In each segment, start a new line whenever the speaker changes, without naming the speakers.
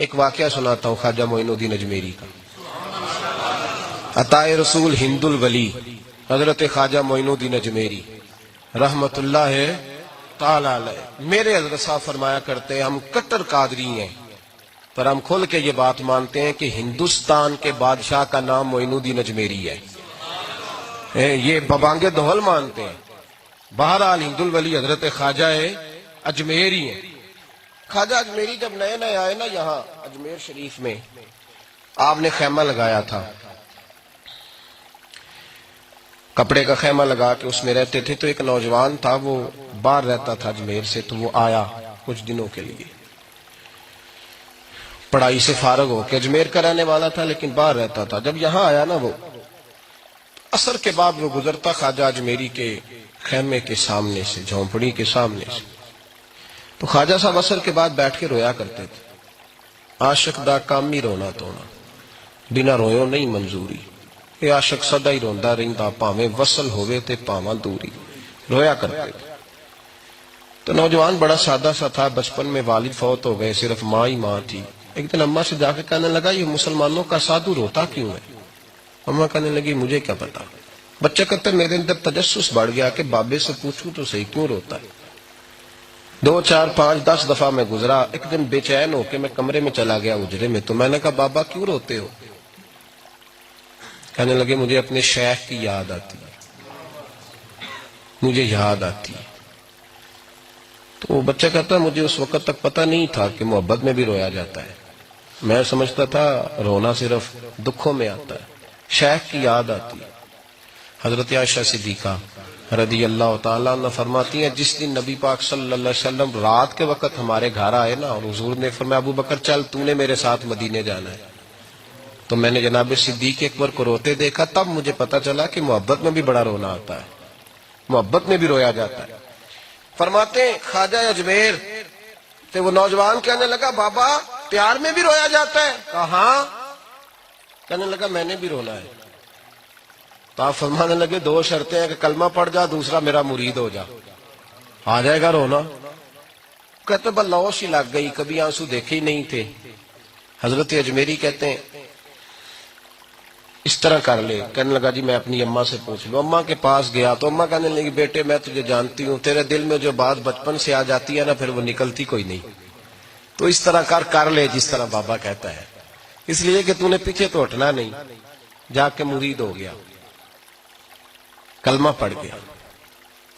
ایک واقعہ سناتا ہوں خواجہ معین الدین اجمیری کا. عطائے رسول ہند الولی حضرت خواجہ معین الدین اجمیری رحمت اللہ تعالی علیہ. میرے حضرت صاحب فرمایا کرتے ہیں ہم کٹر قادری ہیں، پر ہم کھل کے یہ بات مانتے ہیں کہ ہندوستان کے بادشاہ کا نام معین الدین اجمیری ہے. یہ ببانگ دہل مانتے ہیں. بہرحال ہند الولی حضرت خواجہ اجمیری ہیں. خواجہ اجمیری جب نئے نئے آئے نا یہاں اجمیر شریف میں، آپ نے خیمہ لگایا تھا، کپڑے کا خیمہ لگا کے اس میں رہتے تھے. تو ایک نوجوان تھا، وہ باہر رہتا تھا اجمیر سے، تو وہ آیا کچھ دنوں کے لیے، پڑھائی سے فارغ ہو کے. اجمیر کا رہنے والا تھا لیکن باہر رہتا تھا. جب یہاں آیا نا، وہ عصر کے بعد وہ گزرتا خواجہ اجمیری کے خیمے کے سامنے سے، جھونپڑی کے سامنے سے، تو خواجہ صاحب عصر کے بعد بیٹھ کے رویا کرتے تھے. عاشق دا کام ہی رونا تونا، بنا رویوں نہیں منظوری. یہ عاشق سدا ہی روندا رہندا، پاویں وصل ہوئے تے پاواں دوری. رویا کرتے تھے. تو نوجوان بڑا سادہ سا تھا، بچپن میں والد فوت ہو گئے، صرف ماں ہی ماں تھی. ایک دن اماں سے جا کے کہنے لگا یہ مسلمانوں کا سادھو روتا کیوں ہے؟ اماں کہنے لگی مجھے کیا پتا. بچہ کہتا ہے میرے اندر تجسس بڑھ گیا کہ بابے سے پوچھوں تو صحیح کیوں روتا ہے. 2 4 5 10 دفعہ میں گزرا. ایک دن بے چین ہو کے میں کمرے میں چلا گیا اجرے میں. تو میں نے کہا بابا کیوں روتے ہو؟ کہنے لگے مجھے اپنے شیخ کی یاد آتی ہے، مجھے یاد آتی ہے. تو بچہ کہتا ہے مجھے اس وقت تک پتہ نہیں تھا کہ محبت میں بھی رویا جاتا ہے. میں سمجھتا تھا رونا صرف دکھوں میں آتا ہے. شیخ کی یاد آتی ہے. حضرت عائشہ صدیقہ رضی اللہ تعالیٰ عنہ فرماتی ہیں جس دن نبی پاک صلی اللہ علیہ وسلم رات کے وقت ہمارے گھر آئے نا، اور حضور نے فرمایا ابو بکر چل تو نے میرے ساتھ مدینے جانا ہے، تو میں نے جناب صدیق اکبر کو روتے دیکھا. تب مجھے پتا چلا کہ محبت میں بھی بڑا رونا آتا ہے، محبت میں بھی رویا جاتا ہے. فرماتے ہیں خواجہ اجمیر تو وہ نوجوان کہنے لگا بابا پیار میں بھی رویا جاتا ہے؟ کہا ہاں. کہنے لگا میں نے بھی رونا ہے. تو آپ فرمانے لگے 2 شرطیں ہیں کہ کلمہ پڑھ جا، دوسرا میرا مرید ہو جا، آ جائے گا رونا. کہتے بلوش ہی لگ گئی، کبھی آنسو دیکھے ہی نہیں تھے. حضرت اجمیری کہتے ہیں اس طرح کر لے. کہنے لگا جی میں اپنی اماں سے پوچھ لوں. اماں کے پاس گیا تو اماں کہنے لگی بیٹے میں تجھے جانتی ہوں، تیرے دل میں جو بات بچپن سے آ جاتی ہے نا پھر وہ نکلتی کوئی نہیں. تو اس طرح کر لے جس طرح بابا کہتا ہے، اس لیے کہ تو نے پیچھے تو ہٹنا نہیں. جا کے مرید ہو گیا، کلمہ پڑھ گیا.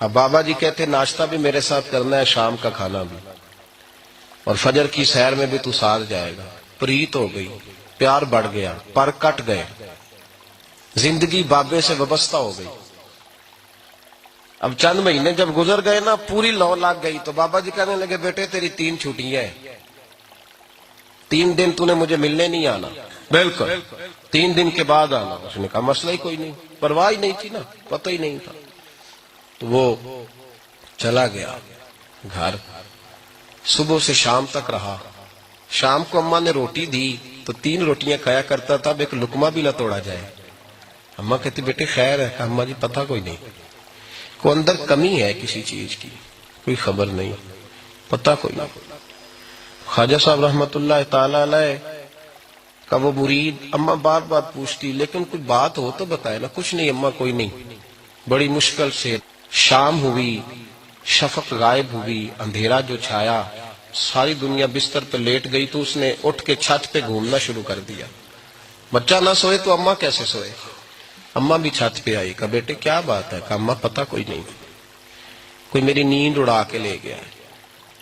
اب بابا جی کہتے ناشتہ بھی میرے ساتھ کرنا ہے، شام کا کھانا بھی، اور فجر کی سیر میں بھی تو ساتھ جائے گا. پریت ہو گئی، پیار بڑھ گیا، پر کٹ گئے، زندگی بابے سے وابستہ ہو گئی. اب چند مہینے جب گزر گئے نا پوری لو لگ گئی. تو بابا جی کہنے لگے بیٹے تیری 3 چھٹیاں ہیں، 3 دن تو نے مجھے ملنے نہیں آنا. بالکل 3 دن کے بعد آنا. اس نے کہا مسئلہ ہی کوئی نہیں، پرواہ ہی نہیں تھی نا، پتہ ہی نہیں تھا. تو وہ چلا گیا گھر، صبح سے شام تک رہا. شام کو اماں نے روٹی دی تو 3 روٹیاں کھایا کرتا تھا، اب ایک لقمہ بھی نہ توڑا جائے. اماں کہتی بیٹے خیر ہے؟ اماں جی پتہ کوئی نہیں، کوئی اندر کمی ہے کسی چیز کی، کوئی خبر نہیں، پتہ کوئی نہیں. خواجہ صاحب رحمت اللہ تعالی علیہ کا وہ مرید اماں بار بار پوچھتی لیکن کوئی بات ہو تو بتائے نا. کچھ نہیں اماں کوئی نہیں. بڑی مشکل سے شام ہوئی، شفق غائب ہوئی، اندھیرا جو چھایا، ساری دنیا بستر پہ لیٹ گئی. تو اس نے اٹھ کے چھت پہ گھومنا شروع کر دیا. بچہ نہ سوئے تو اماں کیسے سوئے؟ اماں بھی چھت پہ آئی. کہا بیٹے کیا بات ہے؟ کہا اماں پتہ کوئی نہیں، کوئی میری نیند اڑا کے لے گیا ہے.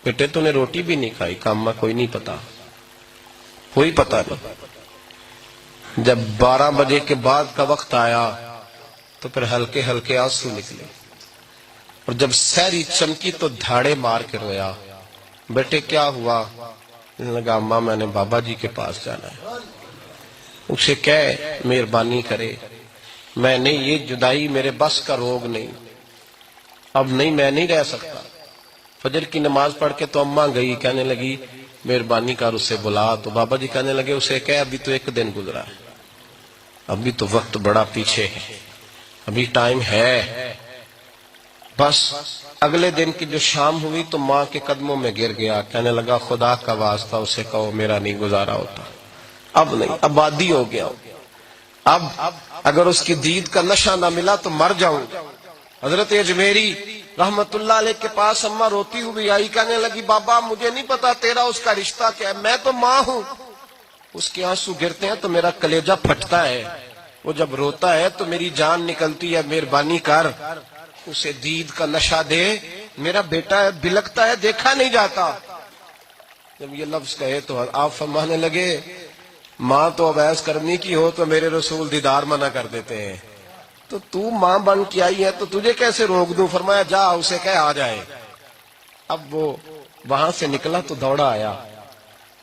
بیٹے تو نے روٹی بھی نہیں کھائی؟ کہا اماں کوئی نہیں پتا، کوئی پتہ نہیں. جب 12 بجے کے بعد کا وقت آیا تو پھر ہلکے ہلکے آنسو نکلے، اور جب سحری چمکی تو دھاڑے مار کے رویا. بیٹے کیا ہوا؟ لگا اماں میں نے بابا جی کے پاس جانا ہے، اسے کہے مہربانی کرے، میں نہیں، یہ جدائی میرے بس کا روگ نہیں، اب نہیں میں نہیں رہ سکتا. فجر کی نماز پڑھ کے تو اماں گئی، کہنے لگی مہربانی کر اسے بلا. تو بابا جی کہنے لگے اسے کہے ابھی تو 1 دن گزرا ہے، ابھی تو وقت بڑا پیچھے ہے، ابھی ٹائم ہے، بس اگلے دن کی جو شام ہوئی تو ماں کے قدموں میں گر گیا، کہنے لگا خدا کا واسطہ اسے کہو میرا نہیں گزارا ہوتا، اب نہیں، آبادی ہو گیا، اب اگر اس کی دید کا نشہ نہ ملا تو مر جاؤں۔ حضرت اجمیری رحمت اللہ علیہ کے پاس اماں روتی ہوئی آئی، کہنے لگی بابا مجھے نہیں پتا تیرا اس کا رشتہ کیا ہے، میں تو ماں ہوں۔ اس کے آنسو گرتے ہیں تو میرا کلیجہ پھٹتا ہے، وہ جب روتا ہے تو میری جان نکلتی ہے، مہربانی کر اسے دید کا نشہ دے، میرا بیٹا ہے بلکتا ہے دیکھا نہیں جاتا۔ جب یہ لفظ کہے تو آپ فرمانے لگے ماں تو اب ایس کرنی کی ہو تو میرے رسول دیدار منع کر دیتے ہیں، تو ماں بن کے آئی ہے تو تجھے کیسے روک دوں؟ فرمایا جا اسے کہہ آ جائے۔ اب وہ وہاں سے نکلا تو دوڑا آیا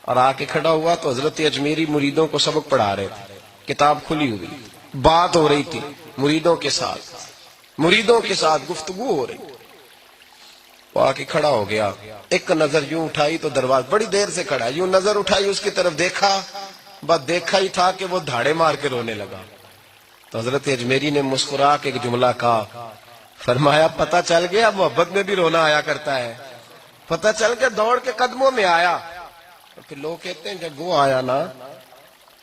اور آ کے کھڑا ہوا تو حضرت اجمیری مریدوں کو سبق پڑھا رہے تھے، کتاب کھلی ہوئی، بات ہو رہی تھی مریدوں کے ساتھ گفتگو ہو رہی۔ وہ آ کے کھڑا ہو گیا، ایک نظر یوں اٹھائی تو دروازہ، بڑی دیر سے کھڑا، یوں نظر اٹھائی اس کی طرف دیکھا، بس دیکھا ہی تھا کہ وہ دھاڑے مار کے رونے لگا۔ تو حضرت اجمیری نے مسکرا کے ایک جملہ کہا، فرمایا پتہ چل گیا محبت میں بھی رونا آیا کرتا ہے، پتہ چل کے دوڑ کے قدموں میں آیا۔ اور پھر لوگ کہتے ہیں جب وہ آیا نا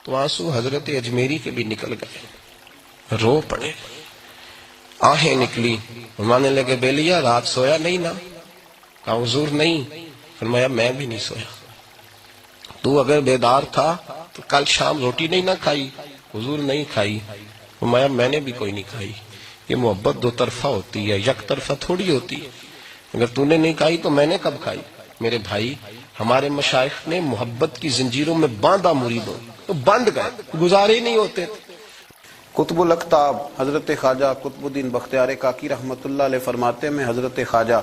تو آنسو حضرت اجمیری کے بھی نکل گئے، رو پڑے، آہیں نکلی۔ فرمانے لگے بیلیا رات سویا نہیں نا؟ کہا حضور نہیں۔ فرمایا میں بھی نہیں سویا، تو اگر بیدار تھا تو کل شام روٹی نہیں نہ کھائی؟ حضور نہیں کھائی۔ فرمایا میں نے بھی کوئی نہیں کھائی۔ یہ محبت دو طرفہ ہوتی ہے، یک طرفہ تھوڑی ہوتی ہے، اگر تو نے نہیں کھائی تو میں نے کب کھائی؟ میرے بھائی ہمارے مشائخ نے محبت کی زنجیروں میں باندھا مریدوں، تو بند گئے، گزارے ہی نہیں ہوتے تھے۔
قطب الاقطاب حضرت خواجہ قطب الدین بختیار کاکی رحمت اللہ علیہ فرماتے میں حضرت خواجہ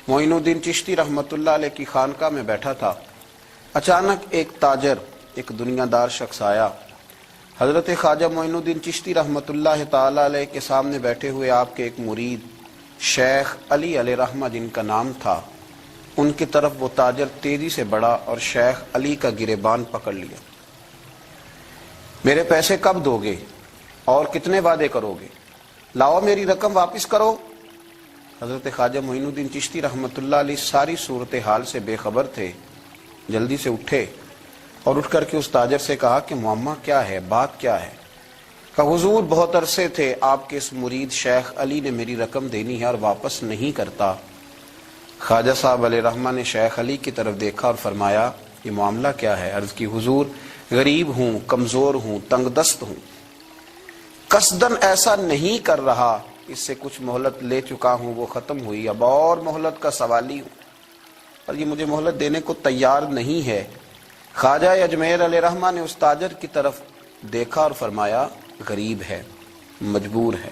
معین الدین چشتی رحمت اللہ علیہ کی خانقاہ میں بیٹھا تھا، اچانک ایک تاجر، ایک دنیا دار شخص آیا۔ حضرت خواجہ معین الدین چشتی رحمت اللہ تعالی علیہ کے سامنے بیٹھے ہوئے آپ کے ایک مرید شیخ علی علیہ رحمہ جن کا نام تھا، ان کی طرف وہ تاجر تیزی سے بڑھا اور شیخ علی کا گریبان پکڑ لیا۔ میرے پیسے کب دو گے اور کتنے وعدے کرو گے؟ لاؤ میری رقم واپس کرو۔ حضرت خواجہ معین الدین چشتی رحمت اللہ علیہ ساری صورتحال سے بے خبر تھے، جلدی سے اٹھے اور اٹھ کر کے اس تاجر سے کہا کہ معمہ کیا ہے، بات کیا ہے؟ کہا حضور بہت عرصے تھے آپ کے اس مرید شیخ علی نے میری رقم دینی ہے اور واپس نہیں کرتا۔ خواجہ صاحب علیہ رحمہ نے شیخ علی کی طرف دیکھا اور فرمایا یہ معاملہ کیا ہے؟ عرض کی حضور غریب ہوں، کمزور ہوں، تنگ دست ہوں، قصدن ایسا نہیں کر رہا، اس سے کچھ مہلت لے چکا ہوں وہ ختم ہوئی، اب اور مہلت کا سوالی ہوں اور یہ مجھے مہلت دینے کو تیار نہیں ہے۔ خواجہ اجمیر علیہ رحمہ نے اس تاجر کی طرف دیکھا اور فرمایا غریب ہے، مجبور ہے،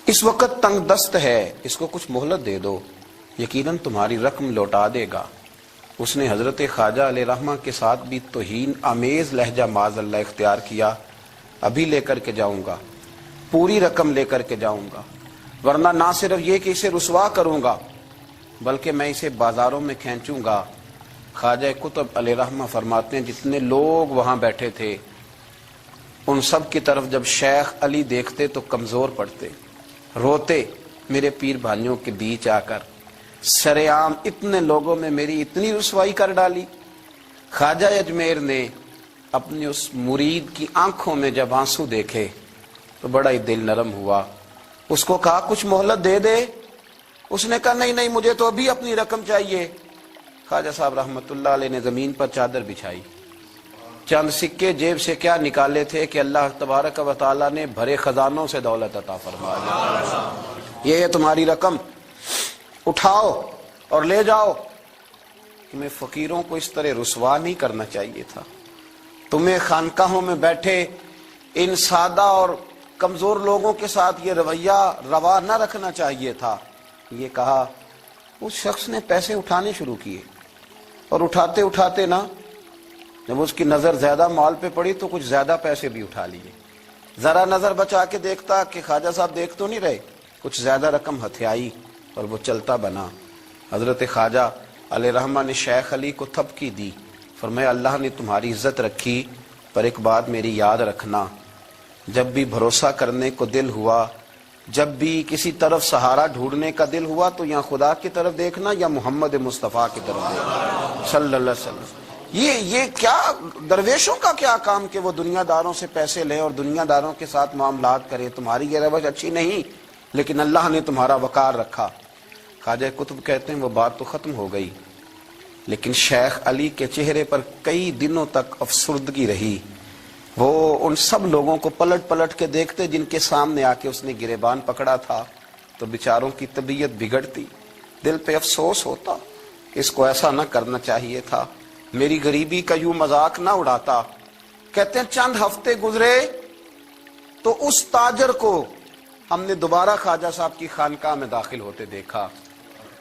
اس وقت تنگ دست ہے، اس کو کچھ مہلت دے دو، یقیناً تمہاری رقم لوٹا دے گا۔ اس نے حضرت خواجہ علیہ رحمہ کے ساتھ بھی توہین آمیز لہجہ معاذ اللہ اختیار کیا، ابھی لے کر کے جاؤں گا، پوری رقم لے کر کے جاؤں گا، ورنہ نہ صرف یہ کہ اسے رسوا کروں گا بلکہ میں اسے بازاروں میں کھینچوں گا۔ خواجہ قطب علیہ رحمہ فرماتے ہیں جتنے لوگ وہاں بیٹھے تھے ان سب کی طرف جب شیخ علی دیکھتے تو کمزور پڑتے، روتے، میرے پیر بھائیوں کے بیچ آ کر سرعام اتنے لوگوں میں میری اتنی رسوائی کر ڈالی۔ خواجہ اجمیر نے اپنی اس مرید کی آنکھوں میں جب آنسو دیکھے تو بڑا ہی دل نرم ہوا، اس کو کہا کچھ مہلت دے دے، اس نے کہا نہیں نہیں مجھے تو ابھی اپنی رقم چاہیے۔ خواجہ صاحب رحمت اللہ علیہ نے زمین پر چادر بچھائی، چند سکے جیب سے کیا نکالے تھے کہ اللہ تبارک و تعالیٰ نے بھرے خزانوں سے دولت عطا فرما دی، یہ ہے تمہاری رقم، اٹھاؤ اور لے جاؤ۔ تمہیں فقیروں کو اس طرح رسوا نہیں کرنا چاہیے تھا، تمہیں خانقاہوں میں بیٹھے ان سادہ اور کمزور لوگوں کے ساتھ یہ رویہ روا نہ رکھنا چاہیے تھا۔ یہ کہا اس شخص نے پیسے اٹھانے شروع کیے اور اٹھاتے اٹھاتے نا جب اس کی نظر زیادہ مال پہ پڑی تو کچھ زیادہ پیسے بھی اٹھا لیے، ذرا نظر بچا کے دیکھتا کہ خواجہ صاحب دیکھ تو نہیں رہے، کچھ زیادہ رقم ہتھیائی اور وہ چلتا بنا۔ حضرت خواجہ علیہ رحمہ نے شیخ علی کو تھپکی دی، فرمایا اللہ نے تمہاری عزت رکھی، پر ایک بات میری یاد رکھنا، جب بھی بھروسہ کرنے کو دل ہوا جب بھی کسی طرف سہارا ڈھونڈنے کا دل ہوا تو یا خدا کی طرف دیکھنا یا محمد مصطفیٰ کی طرف دیکھنا صلی اللہ علیہ وسلم۔ یہ کیا درویشوں کا کیا کام کہ وہ دنیا داروں سے پیسے لے اور دنیا داروں کے ساتھ معاملات کرے، تمہاری یہ روش اچھی نہیں، لیکن اللہ نے تمہارا وقار رکھا۔ خواجہ قطب کہتے ہیں وہ بات تو ختم ہو گئی، لیکن شیخ علی کے چہرے پر کئی دنوں تک افسردگی رہی۔ وہ ان سب لوگوں کو پلٹ پلٹ کے دیکھتے جن کے سامنے آ کے اس نے گریبان پکڑا تھا تو بیچاروں کی طبیعت بگڑتی، دل پہ افسوس ہوتا، اس کو ایسا نہ کرنا چاہیے تھا، میری غریبی کا یوں مذاق نہ اڑاتا۔ کہتے ہیں چند ہفتے گزرے تو اس تاجر کو ہم نے دوبارہ خواجہ صاحب کی خانقاہ میں داخل ہوتے دیکھا،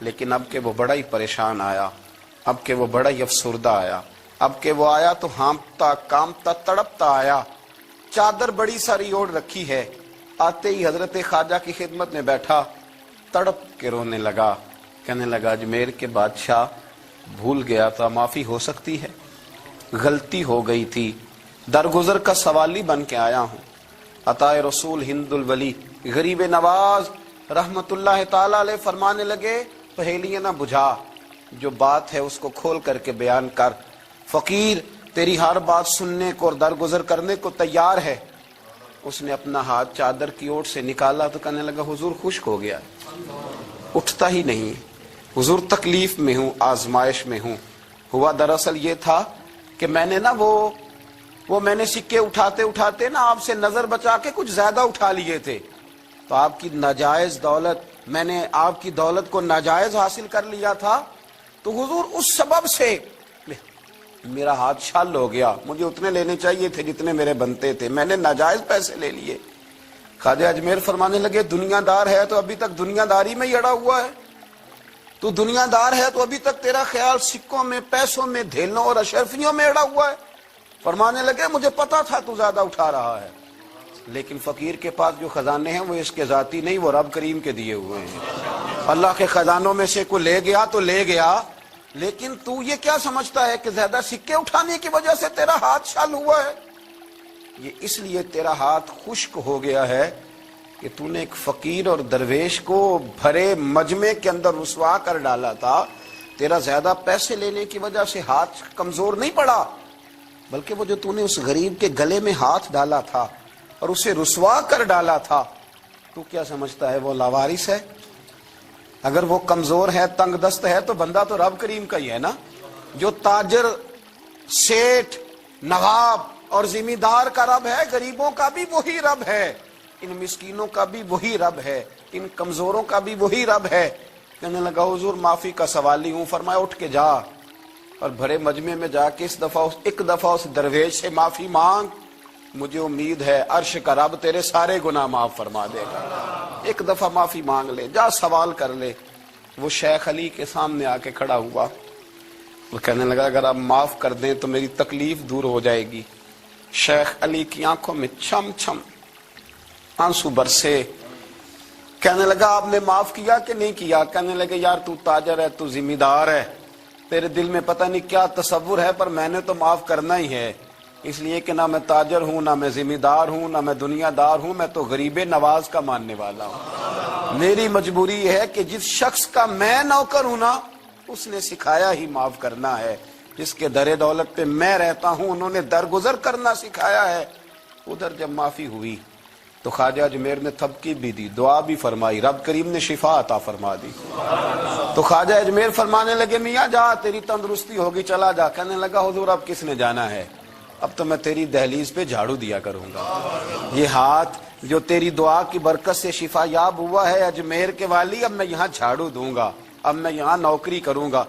لیکن اب کہ وہ بڑا ہی پریشان آیا، اب کہ وہ بڑا ہی افسردہ آیا، اب کہ وہ آیا تو ہانپتا کامتا تڑپتا آیا، چادر بڑی ساری اوڑھ رکھی ہے، آتے ہی حضرت خواجہ کی خدمت میں بیٹھا، تڑپ کے رونے لگا، کہنے لگا اجمیر کے بادشاہ بھول گیا تھا، معافی ہو سکتی ہے، غلطی ہو گئی تھی، درگزر کا سوالی بن کے آیا ہوں۔ عطائے رسول ہند الولی غریب نواز رحمت اللہ تعالی علیہ فرمانے لگے پہیلیاں نہ بجھا، جو بات ہے اس کو کھول کر کے بیان کر، فقیر تیری ہر بات سننے کو اور درگزر کرنے کو تیار ہے۔ اس نے اپنا ہاتھ چادر کی اوٹ سے نکالا تو کہنے لگا حضور خشک ہو گیا، اٹھتا ہی نہیں، حضور تکلیف میں ہوں، آزمائش میں ہوں۔ ہوا دراصل یہ تھا کہ میں نے نا وہ میں نے سکے اٹھاتے اٹھاتے نا آپ سے نظر بچا کے کچھ زیادہ اٹھا لیے تھے، تو آپ کی ناجائز دولت، میں نے آپ کی دولت کو ناجائز حاصل کر لیا تھا، تو حضور اس سبب سے میرا ہاتھ چھل ہو گیا، مجھے اتنے لینے چاہیے تھے جتنے میرے بنتے تھے، میں نے ناجائز پیسے لے لیے۔ خواجہ اجمیر فرمانے لگے دنیا دار ہے تو ابھی تک دنیا داری میں ہی اڑا ہوا ہے، تو دنیا دار ہے تو ابھی تک تیرا خیال سکوں میں، پیسوں میں، دھیلوں اور اشرفیوں میں اڑا ہوا ہے۔ فرمانے لگے مجھے پتا تھا تو زیادہ اٹھا رہا ہے، لیکن فقیر کے پاس جو خزانے ہیں وہ اس کے ذاتی نہیں، وہ رب کریم کے دیے ہوئے ہیں۔ اللہ کے خزانوں میں سے کوئی لے گیا تو لے گیا، لیکن تو یہ کیا سمجھتا ہے کہ زیادہ سکے اٹھانے کی وجہ سے تیرا ہاتھ چھل ہوا ہے؟ یہ اس لیے تیرا ہاتھ خشک ہو گیا ہے کہ تو نے ایک فقیر اور درویش کو بھرے مجمع کے اندر رسوا کر ڈالا تھا۔ تیرا زیادہ پیسے لینے کی وجہ سے ہاتھ کمزور نہیں پڑا، بلکہ وہ جو تو نے اس غریب کے گلے میں ہاتھ ڈالا تھا اور اسے رسوا کر ڈالا تھا، تو کیا سمجھتا ہے وہ لاوارث ہے؟ اگر وہ کمزور ہے، تنگ دست ہے، تو بندہ تو رب کریم کا ہی ہے نا۔ جو تاجر، سیٹھ، نواب اور ذمہ دار کا رب ہے، غریبوں کا بھی وہی رب ہے، ان مسکینوں کا بھی وہی رب ہے، ان کمزوروں کا بھی وہی رب ہے۔ کہنے لگا حضور معافی کا سوالی ہوں۔ فرمایا اٹھ کے جا اور بھرے مجمع میں جا کے ایک دفعہ اس درویش سے معافی مانگ، مجھے امید ہے عرش کا رب تیرے سارے گناہ معاف فرما دے گا۔ ایک دفعہ معافی مانگ لے، جا سوال کر لے۔ وہ شیخ علی کے سامنے آ کے کھڑا ہوا، وہ کہنے لگا اگر آپ معاف کر دیں تو میری تکلیف دور ہو جائے گی۔ شیخ علی کی آنکھوں میں چھم چھم آنسو برسے۔ کہنے لگا آپ نے معاف کیا کہ نہیں کیا؟ کہنے لگے یار تو تاجر ہے، تو ذمہ دار ہے، تیرے دل میں پتہ نہیں کیا تصور ہے، پر میں نے تو معاف کرنا ہی ہے، اس لیے کہ نہ میں تاجر ہوں، نہ میں ذمہ دار ہوں، نہ میں دنیا دار ہوں، میں تو غریب نواز کا ماننے والا ہوں۔ میری مجبوری یہ ہے کہ جس شخص کا میں نوکر ہوں نا، اس نے سکھایا ہی معاف کرنا ہے، جس کے در دولت پہ میں رہتا ہوں انہوں نے درگزر کرنا سکھایا ہے۔ ادھر جب معافی ہوئی تو خواجہ اجمیر نے تھپکی بھی دی، دعا بھی فرمائی، رب کریم نے شفا عطا فرما دی۔ تو خواجہ اجمیر فرمانے لگے میاں جا، تیری تندرستی ہوگی، چلا جا۔ کہنے لگا حضور اب کس نے جانا ہے، اب تو میں تیری دہلیز پہ جھاڑو دیا کروں گا۔ یہ ہاتھ جو تیری دعا کی برکت سے شفا یاب ہوا ہے اجمیر کے والی، اب میں یہاں جھاڑو دوں گا، اب میں یہاں نوکری کروں گا۔